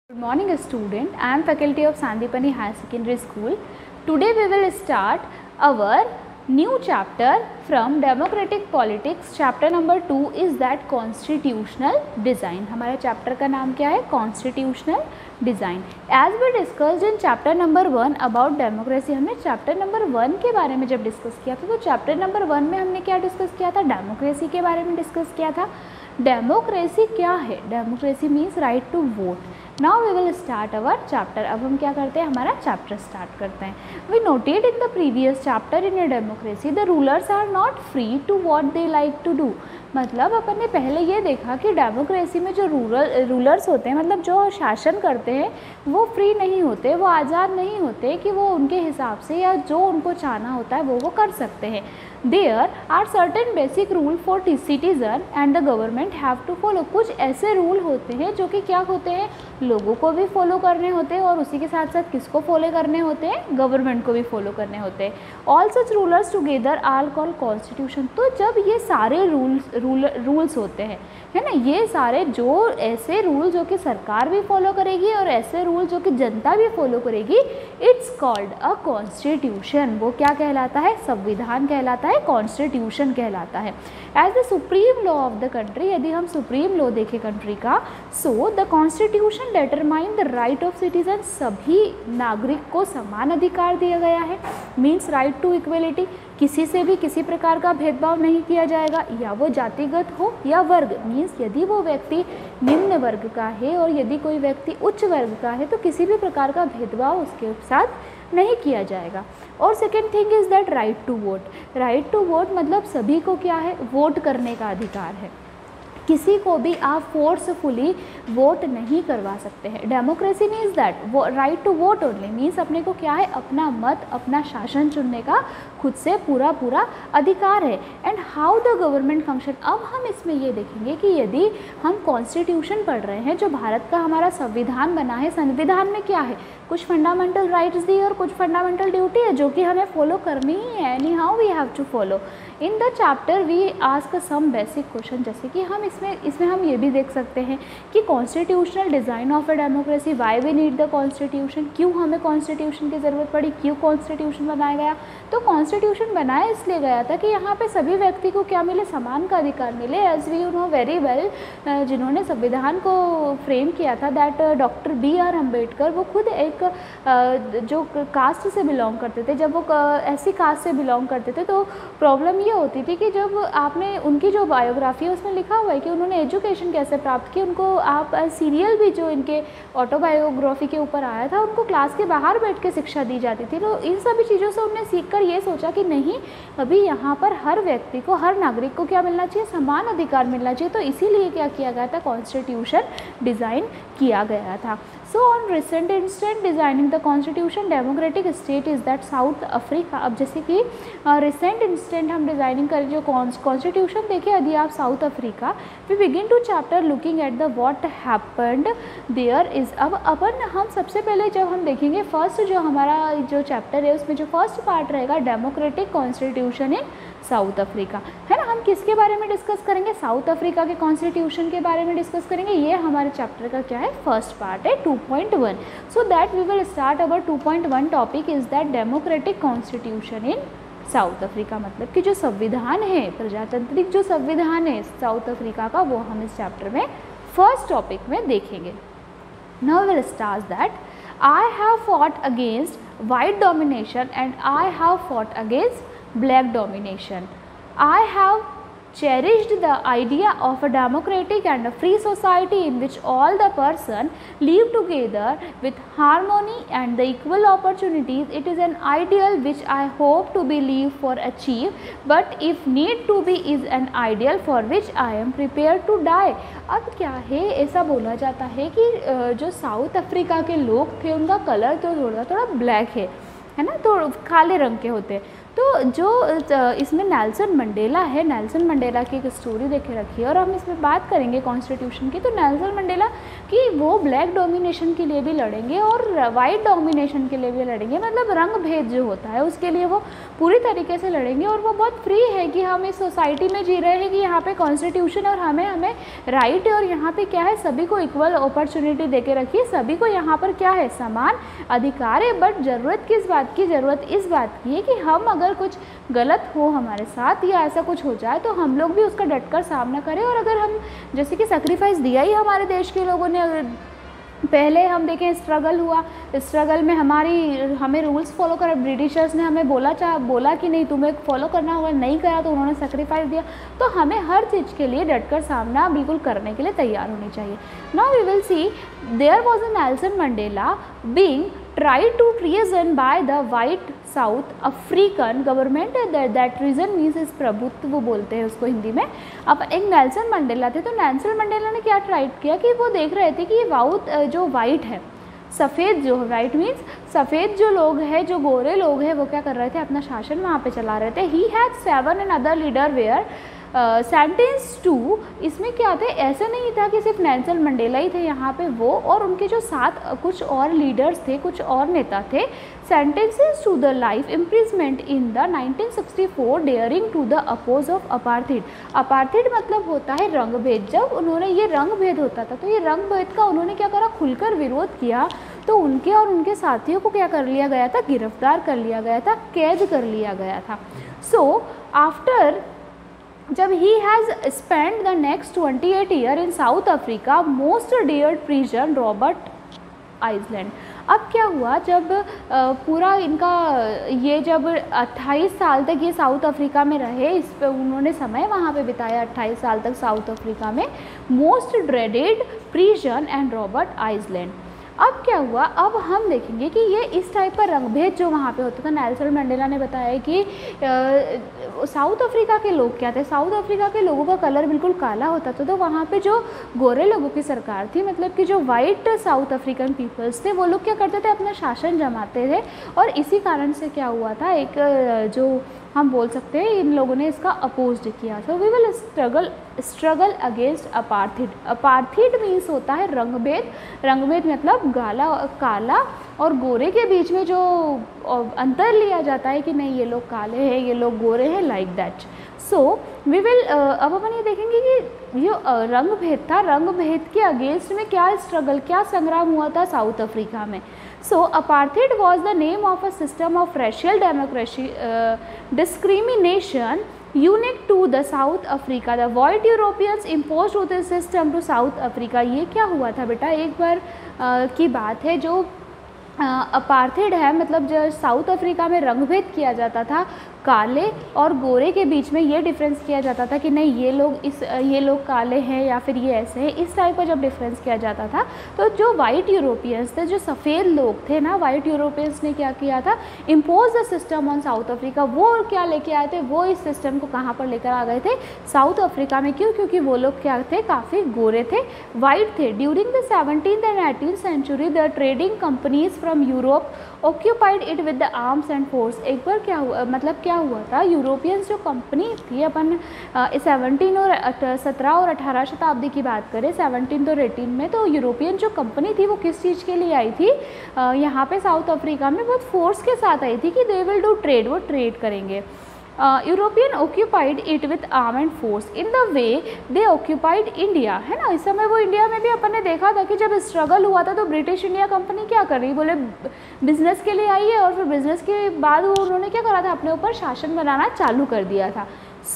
Good morning student, I am faculty of Sandipani Higher Secondary School. Today we will start our new chapter from Democratic Politics. Chapter number 2 is that Constitutional Design. हमारे chapter का नाम क्या है? Constitutional Design. As we discussed in chapter number 1 about democracy, हमने chapter number 1 के बारे में जब discuss किया था तो chapter number 1 में हमने क्या discuss किया था? Democracy के बारे में discuss किया था. डेमोक्रेसी क्या है? Democracy means right to vote. Now we will start our chapter. अब हम क्या करते हैं? हमारा चैप्टर स्टार्ट करते हैं. We noted in the previous chapter in a democracy the rulers are not free to what they like to do. मतलब अपन ने पहले ये देखा कि डेमोक्रेसी में जो रूलर्स होते हैं, मतलब जो शासन करते हैं, वो फ्री नहीं होते, वो आज़ाद नहीं होते कि वो उनके हिसाब से या जो उनको चाहना होता है वो कर सकते हैं. There are certain basic rule for citizen and the government have to follow. कुछ ऐसे रूल होते हैं जो कि क्या होते हैं, लोगों को भी फॉलो करने होते हैं और उसी के साथ साथ किसको फॉलो करने होते हैं, गवर्नमेंट को भी फॉलो करने होते हैं. All such rulers together are called constitution. तो जब ये सारे रूल्स होते हैं, है ना, ये सारे जो ऐसे रूल जो कि सरकार भी फॉलो करेगी और ऐसे रूल जो कि जनता भी फॉलो करेगी, इट्स कॉल्ड अ कॉन्स्टिट्यूशन. वो क्या कहलाता है? संविधान कहलाता है, कॉन्स्टिट्यूशन कहलाता है. As the supreme law of the country, यदि हम सुप्रीम लॉ देखें कंट्री का, so the constitution determine the right of citizen. सभी नागरिक को समान अधिकार दिया गया है. Means right to equality. किसी से भी किसी प्रकार का भेदभाव नहीं किया जाएगा, या वो जातिगत हो या वर्ग. मीन्स यदि वो व्यक्ति निम्न वर्ग का है और यदि कोई व्यक्ति उच्च वर्ग का है तो किसी भी प्रकार का भेदभाव उसके साथ नहीं किया जाएगा. और second thing is that right to vote. Right to vote मतलब सभी को क्या है? वोट करने का अधिकार है. किसी को भी आप फोर्सफुली वोट नहीं करवा सकते हैं. डेमोक्रेसी मीन्स दैट वो right to vote only. Means अपने को क्या है? अपना मत, अपना शासन चुनने का खुद से पूरा अधिकार है. And how the government function. अब हम इसमें ये देखेंगे कि यदि हम कॉन्स्टिट्यूशन पढ़ रहे हैं, जो भारत का हमारा संविधान बना है, संविधान में क्या है? कुछ फंडामेंटल राइट्स दी और कुछ फंडामेंटल ड्यूटी है जो कि हमें फॉलो करनी ही है. Anyhow we have to follow. In the chapter we ask some basic question. जैसे कि हम इसमें हम ये भी देख सकते हैं कि constitutional design of a democracy. Why we need the constitution. क्यों हमें कॉन्स्टिट्यूशन की ज़रूरत पड़ी? क्यों कॉन्स्टिट्यूशन बनाया गया? तो कॉन्स्टिट्यूशन बनाया इसलिए गया था कि यहाँ पे सभी व्यक्ति को क्या मिले? समान का अधिकार मिले. As we you know very well, जिन्होंने संविधान को फ्रेम किया था, दैट डॉक्टर B.R. अम्बेडकर, वो खुद एक जो कास्ट से बिलोंग करते थे. जब वो ऐसी कास्ट से बिलोंग करते थे तो प्रॉब्लम ये होती थी कि जब आपने उनकी जो बायोग्राफी है उसमें लिखा हुआ है कि उन्होंने एजुकेशन कैसे प्राप्त की, उनको आप सीरियल भी जो इनके ऑटोबायोग्राफी के ऊपर आया था, उनको क्लास के बाहर बैठ के शिक्षा दी जाती थी. तो इन सभी चीज़ों से उन्होंने सीखकर ये सोचा कि नहीं, अभी यहाँ पर हर व्यक्ति को, हर नागरिक को क्या मिलना चाहिए? समान अधिकार मिलना चाहिए. तो इसीलिए क्या किया गया था? कॉन्स्टिट्यूशन डिज़ाइन किया गया था. So on recent instant designing the constitution, democratic state is that South Africa. अब जैसे कि recent instant हम डिज़ाइनिंग करें जो कॉन्स्टिट्यूशन देखें, यदि आप south Africa, we begin to chapter looking at the what happened there is. अब अपन हम सबसे पहले जब हम देखेंगे फर्स्ट जो हमारा जो चैप्टर है उसमें जो फर्स्ट पार्ट रहेगा democratic constitution in South Africa, है ना. हम किसके बारे में डिस्कस करेंगे? साउथ अफ्रीका के कॉन्स्टिट्यूशन के बारे में डिस्कस करेंगे. ये हमारे चैप्टर का क्या है? फर्स्ट पार्ट है 2.1. So that we will start our 2.1 topic is that democratic constitution in South Africa. मतलब कि जो संविधान है, प्रजातांत्रिक जो संविधान है साउथ अफ्रीका का, वो हम इस चैप्टर में फर्स्ट टॉपिक में देखेंगे. Now will start that I have fought against white domination and I have fought against black domination. I have cherished the idea of a democratic and a free society in which all the person live together with harmony and the equal opportunities. It is an ideal which I hope to believe for achieve, but if need to be is an ideal for which I am prepared to die. अब क्या है? ऐसा बोला जाता है कि जो south Africa के लोग थे उनका कलर तो थोड़ा ब्लैक है ना, तो काले रंग के होते हैं. तो जो इसमें नेल्सन मंडेला है, नेल्सन मंडेला की एक स्टोरी देखे रखी है और हम इसमें बात करेंगे कॉन्स्टिट्यूशन की। तो नेल्सन मंडेला कि वो ब्लैक डोमिनेशन के लिए भी लड़ेंगे और वाइट डोमिनेशन के लिए भी लड़ेंगे, मतलब रंग भेद जो होता है उसके लिए वो पूरी तरीके से लड़ेंगे। और वो बहुत फ्री है कि हम इस सोसाइटी में जी रहे हैं कि यहाँ पे कॉन्स्टिट्यूशन और हमें राइट है और यहाँ पे क्या है, सभी को इक्वल अपॉर्चुनिटी दे के रखी है, सभी को यहाँ पर क्या है, समान अधिकार है। बट ज़रूरत किस बात की, ज़रूरत इस बात की है कि हम अगर कुछ गलत हो हमारे साथ या ऐसा कुछ हो जाए तो हम लोग भी उसका डटकर सामना करें। और अगर हम जैसे कि सेक्रीफाइस दिया ही हमारे देश के लोगों ने, अगर पहले हम देखें स्ट्रगल हुआ, स्ट्रगल में हमें रूल्स फॉलो करा, ब्रिटिशर्स ने हमें बोला कि नहीं तुम्हें फॉलो करना होगा, नहीं करा तो उन्होंने सेक्रीफाइस दिया। तो हमें हर चीज़ के लिए डटकर सामना बिल्कुल करने के लिए तैयार होनी चाहिए। Now we will see there was a Nelson Mandela being tried to treason by the white South African government, that treason means is प्रभुत्व वो बोलते हैं उसको हिंदी में। अब एक नेल्सन मंडेला थे, तो नेल्सन मंडेला ने क्या ट्राई किया कि वो देख रहे थे कि जो वाइट है, सफ़ेद जो वाइट मीन्स सफ़ेद जो लोग हैं, जो गोरे लोग हैं, वो क्या कर रहे थे, अपना शासन वहाँ पे चला रहे थे। He had 7 and other leader were sentence to, इसमें क्या थे, ऐसा नहीं था कि सिर्फ नेल्सन मंडेला ही थे यहाँ पे, वो और उनके जो साथ कुछ और लीडर्स थे, कुछ और नेता थे, sentences to the life imprisonment in the 1964 daring to the oppose of apartheid. Apartheid मतलब होता है रंग भेद। जब उन्होंने ये रंग भेद होता था तो ये रंग भेद का उन्होंने क्या करा, खुलकर विरोध किया, तो उनके और उनके साथियों को क्या कर लिया गया था, गिरफ्तार कर लिया गया था, कैद कर लिया गया था। सो आफ्टर जब he has spent the next 28 year in South Africa most dared prison Robert Island. अब क्या हुआ, जब पूरा इनका ये जब 28 साल तक ये साउथ अफ्रीका में रहे, इस पे उन्होंने समय वहाँ पे बिताया 28 साल तक साउथ अफ्रीका में, most dreaded prison and Robert Island. अब क्या हुआ, अब हम देखेंगे कि ये इस टाइप का रंगभेद जो वहाँ पे होता था, नेल्सन मंडेला ने बताया कि साउथ अफ्रीका के लोग क्या थे, साउथ अफ्रीका के लोगों का कलर बिल्कुल काला होता था, तो वहाँ पे जो गोरे लोगों की सरकार थी, मतलब कि जो वाइट साउथ अफ्रीकन पीपल्स थे, वो लोग क्या करते थे, अपना शासन जमाते थे। और इसी कारण से क्या हुआ था, एक जो हम बोल सकते हैं इन लोगों ने इसका अपोज किया। So we will struggle against apartheid. Apartheid means होता है रंगभेद। रंगभेद मतलब काला और गोरे के बीच में जो अंतर लिया जाता है कि नहीं ये लोग काले हैं, ये लोग गोरे हैं, like that. So we will अब अपन ये देखेंगे कि जो रंग भेद था, रंग भेद के अगेंस्ट में क्या स्ट्रगल, क्या संग्राम हुआ था साउथ अफ्रीका में। So apartheid was the name of a system of racial democracy discrimination unique to the South Africa. The white Europeans imposed this system to South Africa. ये क्या हुआ था बेटा, एक बार की बात है, जो अपार्थीड है, मतलब जो साउथ अफ्रीका में रंगभेद किया जाता था, काले और गोरे के बीच में ये डिफरेंस किया जाता था कि नहीं ये लोग काले हैं या फिर ये ऐसे हैं, इस टाइप का जब डिफरेंस किया जाता था, तो जो वाइट यूरोपियंस थे, जो सफ़ेद लोग थे ना, वाइट यूरोपियंस ने क्या किया था, impose the system on south Africa. वो क्या लेके आए थे, वो इस सिस्टम को कहाँ पर लेकर आ गए थे, साउथ अफ्रीका में। क्यों, क्योंकि वो लोग क्या थे, काफ़ी गोरे थे, वाइट थे। During the 17th and 18th century the trading companies from Europe occupied it with the arms and force. एक बार क्या हुआ, मतलब क्या हुआ था, यूरोपियंस जो कंपनी थी, अपन 17 और 18 शताब्दी की बात करें, 17 और 18 में, तो यूरोपियन जो कंपनी थी वो किस चीज़ के लिए आई थी, यहाँ पे साउथ अफ्रीका में बहुत फोर्स के साथ आई थी कि दे विल डू ट्रेड, वो ट्रेड करेंगे। European occupied it with arm and force in the way they occupied India, है ना। इस समय वो इंडिया में भी अपन ने देखा था कि जब स्ट्रगल हुआ था तो ब्रिटिश इंडिया कंपनी क्या कर रही, बोले बिजनेस के लिए आई है, और फिर बिजनेस के बाद वो उन्होंने क्या करा था, अपने ऊपर शासन बनाना चालू कर दिया था।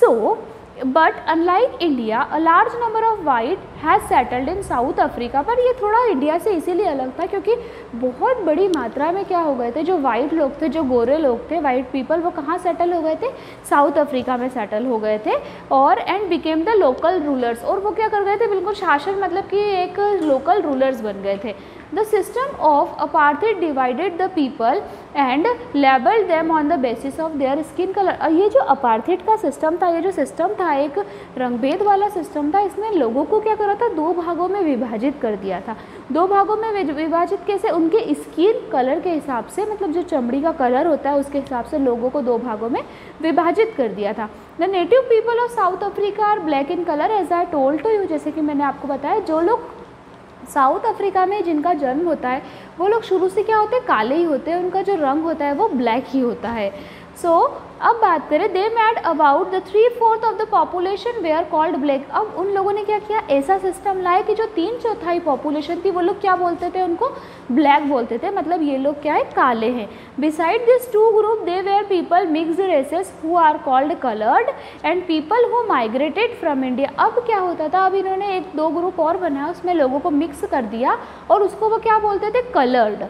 So but unlike India a large number of white has settled in South Africa. पर ये थोड़ा इंडिया से इसीलिए अलग था क्योंकि बहुत बड़ी मात्रा में क्या हो गए थे, जो वाइट लोग थे, जो गोरे लोग थे, वाइट पीपल, वो कहाँ सेटल हो गए थे, साउथ अफ्रीका में सेटल हो गए थे, और and became the local rulers. और वो क्या कर गए थे, बिल्कुल शासन, मतलब कि एक लोकल रूलर्स बन गए थे। The system of apartheid divided the people and labelled them on the basis of their skin colour. ये जो अपार्थाइड का सिस्टम था, ये जो सिस्टम था एक रंगभेद वाला सिस्टम था, इसने लोगों को क्या करा था, दो भागों में विभाजित कर दिया था। दो भागों में विभाजित कैसे, उनके स्किन कलर के हिसाब से, मतलब जो चमड़ी का कलर होता है उसके हिसाब से लोगों को दो भागों में विभाजित कर दिया था। The native people of South Africa are black in colour as I told to you. जैसे कि मैंने आपको बताया, जो लोग साउथ अफ्रीका में जिनका जन्म होता है वो लोग शुरू से क्या होते हैं, काले ही होते हैं, उनका जो रंग होता है वो ब्लैक ही होता है। सो अब बात करें, they made about the 3/4 of the population were called black. अब उन लोगों ने क्या किया, ऐसा सिस्टम लाया कि जो 3/4 पॉपुलेशन थी वो लोग क्या बोलते थे, उनको ब्लैक बोलते थे, मतलब ये लोग क्या है, काले हैं। Beside this two group they were people mixed races who are called coloured and people who migrated from India. अब क्या होता था, अब इन्होंने एक दो ग्रुप और बनाया, उसमें लोगों को मिक्स कर दिया और उसको वो क्या बोलते थे, coloured.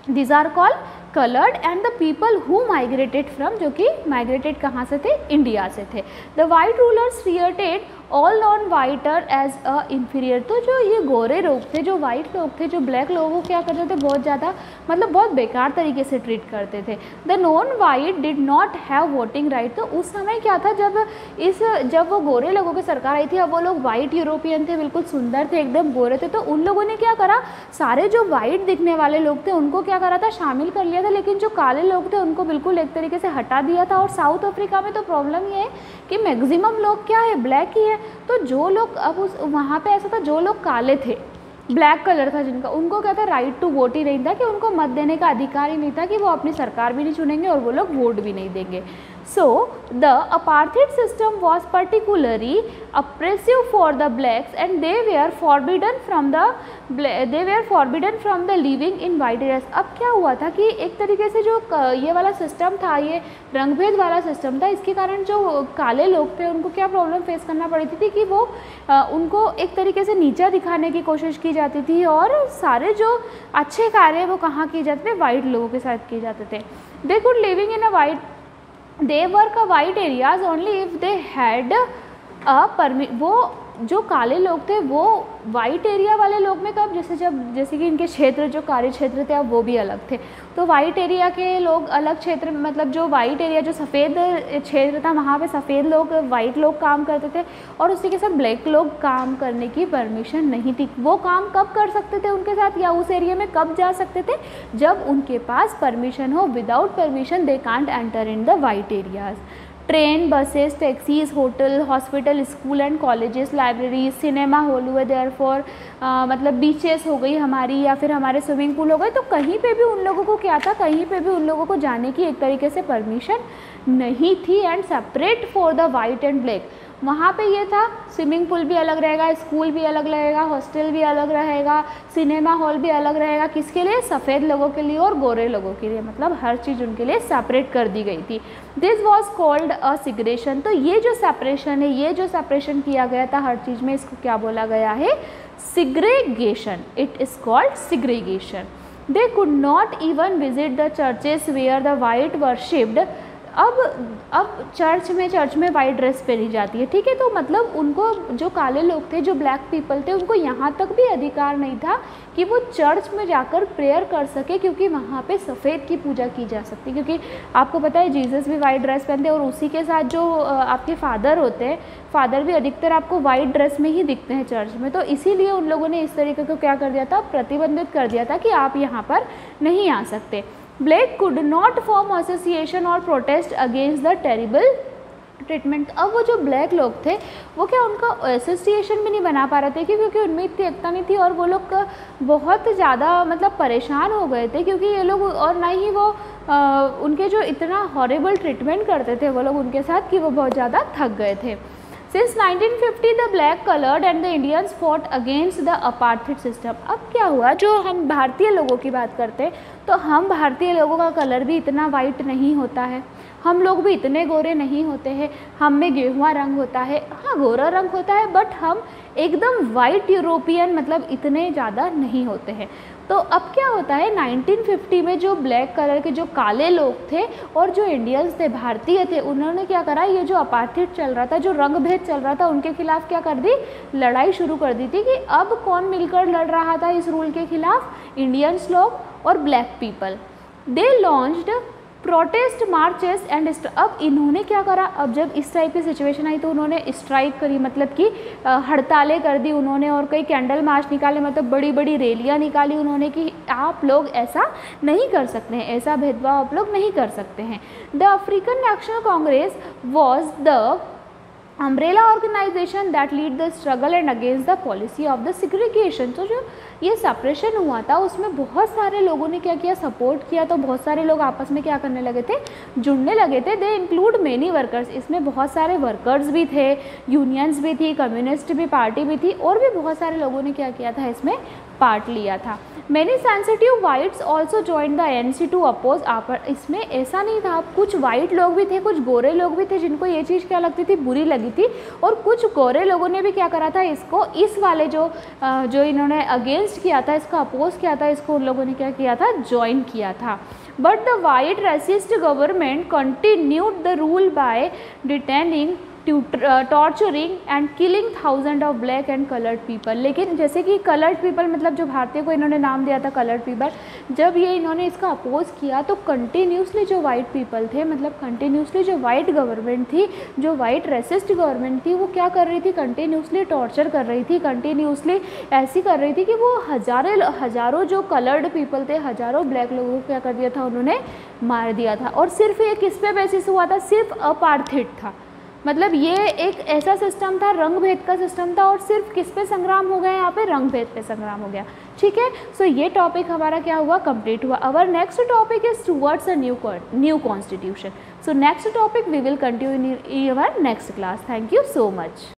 These are called colored and the people who migrated from, जो कि migrated कहाँ से थे, इंडिया से थे। The white rulers treated all non-whiter as a inferior। तो जो ये गोरे लोग थे, जो वाइट लोग थे, जो ब्लैक लोगों को क्या करते थे, बहुत ज़्यादा मतलब बहुत बेकार तरीके से ट्रीट करते थे। The non-white did not have voting right। तो उस समय क्या था, जब वो गोरे लोगों की सरकार आई थी, अब वो लोग वाइट यूरोपियन थे, बिल्कुल सुंदर थे, एकदम गोरे थे, तो उन लोगों ने क्या करा, सारे जो वाइट दिखने वाले लोग थे उनको क्या करा था, शामिल कर लिया था, लेकिन जो काले लोग थे उनको बिल्कुल एक तरीके से हटा दिया था। और साउथ अफ्रीका में तो प्रॉब्लम ये है कि मैक्सिमम लोग क्या है, ब्लैक ही है। तो जो लोग अब वहाँ पे ऐसा था, जो लोग काले थे, ब्लैक कलर था जिनका, उनको क्या था, राइट टू वोट ही नहीं था, कि उनको मत देने का अधिकार ही नहीं था, कि वो अपनी सरकार भी नहीं चुनेंगे और वो लोग वोट भी नहीं देंगे। So the apartheid system was particularly oppressive for the blacks and they were forbidden from the living in white areas। अब क्या हुआ था कि एक तरीके से जो ये वाला सिस्टम था, ये रंगभेद वाला सिस्टम था, इसके कारण जो काले लोग थे उनको क्या प्रॉब्लम फेस करना पड़ी थी कि वो उनको एक तरीके से नीचा दिखाने की कोशिश की जाती थी और सारे जो अच्छे कार्य वो कहाँ किए जाते थे, वाइट लोगों के साथ किए जाते थे। They could living in a white, they work a white areas only if they had a permit। वो जो काले लोग थे वो वाइट एरिया वाले लोग में कब, जैसे कि इनके क्षेत्र जो कार्य क्षेत्र थे अब वो भी अलग थे, तो वाइट एरिया के लोग अलग क्षेत्र, मतलब जो वाइट एरिया जो सफ़ेद क्षेत्र था वहाँ पे सफ़ेद लोग, वाइट लोग काम करते थे और उसी के साथ ब्लैक लोग काम करने की परमिशन नहीं थी। वो काम कब कर सकते थे उनके साथ, या उस एरिया में कब जा सकते थे, जब उनके पास परमिशन हो। Without permission they can't enter in the white areas. Train, buses, taxis, hotel, hospital, school and colleges, libraries, cinema hall हुए, देयरफॉर मतलब बीचेस हो गई हमारी, या फिर हमारे स्विमिंग पूल हो गए, तो कहीं पे भी उन लोगों को क्या था, कहीं पे भी उन लोगों को जाने की एक तरीके से परमिशन नहीं थी। And separate for the white and black, वहाँ पे ये था, स्विमिंग पूल भी अलग रहेगा, स्कूल भी अलग रहेगा, हॉस्टल भी अलग रहेगा, सिनेमा हॉल भी अलग रहेगा, किसके लिए, सफ़ेद लोगों के लिए और गोरे लोगों के लिए, मतलब हर चीज़ उनके लिए सेपरेट कर दी गई थी। This was called a सिग्रेशन। तो ये जो सेपरेशन है, ये जो सेपरेशन किया गया था हर चीज़ में, इसको क्या बोला गया है, segregation. It is called segregation. They could not even visit the churches where the white worshipped. अब चर्च में वाइट ड्रेस पहनी जाती है, ठीक है, तो मतलब उनको, जो काले लोग थे, जो ब्लैक पीपल थे, उनको यहाँ तक भी अधिकार नहीं था कि वो चर्च में जाकर प्रेयर कर सके, क्योंकि वहाँ पे सफ़ेद की पूजा की जा सकती, क्योंकि आपको पता है जीसस भी वाइट ड्रेस पहनते हैं और उसी के साथ जो आपके फादर होते हैं, फादर भी अधिकतर आपको वाइट ड्रेस में ही दिखते हैं चर्च में, तो इसीलिए उन लोगों ने इस तरीके को क्या कर दिया था, प्रतिबंधित कर दिया था कि आप यहाँ पर नहीं आ सकते। Black could not form association or protest against the terrible treatment. अब वो जो ब्लैक लोग थे वो क्या, उनका एसोसिएशन भी नहीं बना पा रहे थे, क्योंकि उनमें इतनी एकता नहीं थी और वो लोग बहुत ज़्यादा मतलब परेशान हो गए थे, क्योंकि ये लोग, और ना ही वो उनके जो इतना हॉरिबल ट्रीटमेंट करते थे वो लोग उनके साथ, कि वो बहुत ज़्यादा थक गए थे। Since 1950 the black colored and the Indians fought against the apartheid system। अब क्या हुआ, जो हम भारतीय लोगों की बात करते हैं तो हम भारतीय लोगों का कलर भी इतना वाइट नहीं होता है, हम लोग भी इतने गोरे नहीं होते हैं, हम में गेहुआ रंग होता है, हाँ गोरा रंग होता है, बट हम एकदम वाइट यूरोपियन मतलब इतने ज़्यादा नहीं होते हैं। तो अब क्या होता है 1950 में जो ब्लैक कलर के जो काले लोग थे और जो इंडियंस थे, भारतीय थे, उन्होंने क्या करा, ये जो अपार्थिड चल रहा था, जो रंग भेद चल रहा था, उनके खिलाफ क्या कर दी, लड़ाई शुरू कर दी थी कि अब कौन मिलकर लड़ रहा था इस रूल के खिलाफ, इंडियंस लोग और black people. They launched protest marches and अब इन्होंने क्या करा, अब जब इस टाइप की सिचुएशन आई तो उन्होंने स्ट्राइक करी, मतलब कि हड़तालें कर दी उन्होंने, और कई कैंडल मार्च निकाले, मतलब बड़ी बड़ी रैलियां निकाली उन्होंने कि आप लोग ऐसा नहीं कर सकते हैं, ऐसा भेदभाव आप लोग नहीं कर सकते हैं। The African National Congress was the umbrella organisation that lead the struggle and against the policy of the segregation. तो जो ये सप्रेशन हुआ था उसमें बहुत सारे लोगों ने क्या किया, सपोर्ट किया, तो बहुत सारे लोग आपस में क्या करने लगे थे, जुड़ने लगे थे। दे इंक्लूड मेनी वर्कर्स, इसमें बहुत सारे वर्कर्स भी थे, यूनियंस भी थी, कम्युनिस्ट भी पार्टी भी थी, और भी बहुत सारे लोगों ने क्या किया था, इसमें पार्ट लिया था। Many sensitive whites also join the ANC to oppose आप। इसमें ऐसा नहीं था, कुछ वाइट लोग भी थे, कुछ गोरे लोग भी थे जिनको ये चीज़ क्या लगती थी, बुरी लगी थी, और कुछ गोरे लोगों ने भी क्या करा था, इसको इस वाले जो इन्होंने अगेंस्ट किया था, इसको अपोज किया था, इसको उन लोगों ने क्या किया था, ज्वाइन किया था। But the white racist government continued the rule by detaining, torturing and killing thousand of black and coloured people. लेकिन जैसे कि कलर्ड पीपल, मतलब जो भारतीय को इन्होंने नाम दिया था कलर्ड पीपल, जब ये इन्होंने इसका अपोज किया तो कंटिन्यूसली जो वाइट पीपल थे, मतलब कंटिन्यूसली जो वाइट गवर्नमेंट थी, जो वाइट रेसिस्ट गवर्नमेंट थी, वो क्या कर रही थी, कंटिन्यूसली टॉर्चर कर रही थी, कंटिन्यूसली ऐसी कर रही थी कि वो हज़ारों जो कलर्ड पीपल थे, हज़ारों ब्लैक लोगों को क्या कर दिया था, उन्होंने मार दिया था। और सिर्फ ये किस पे बेसिस हुआ था, सिर्फ अपार्थिड था, मतलब ये एक ऐसा सिस्टम था, रंग भेद का सिस्टम था, और सिर्फ किस पे संग्राम हो गया, यहाँ पे रंग भेद पे संग्राम हो गया। ठीक है, सो ये टॉपिक हमारा क्या हुआ, कंप्लीट हुआ। Our next topic is towards a new constitution. So next topic we will continue in our next class. Thank you so much.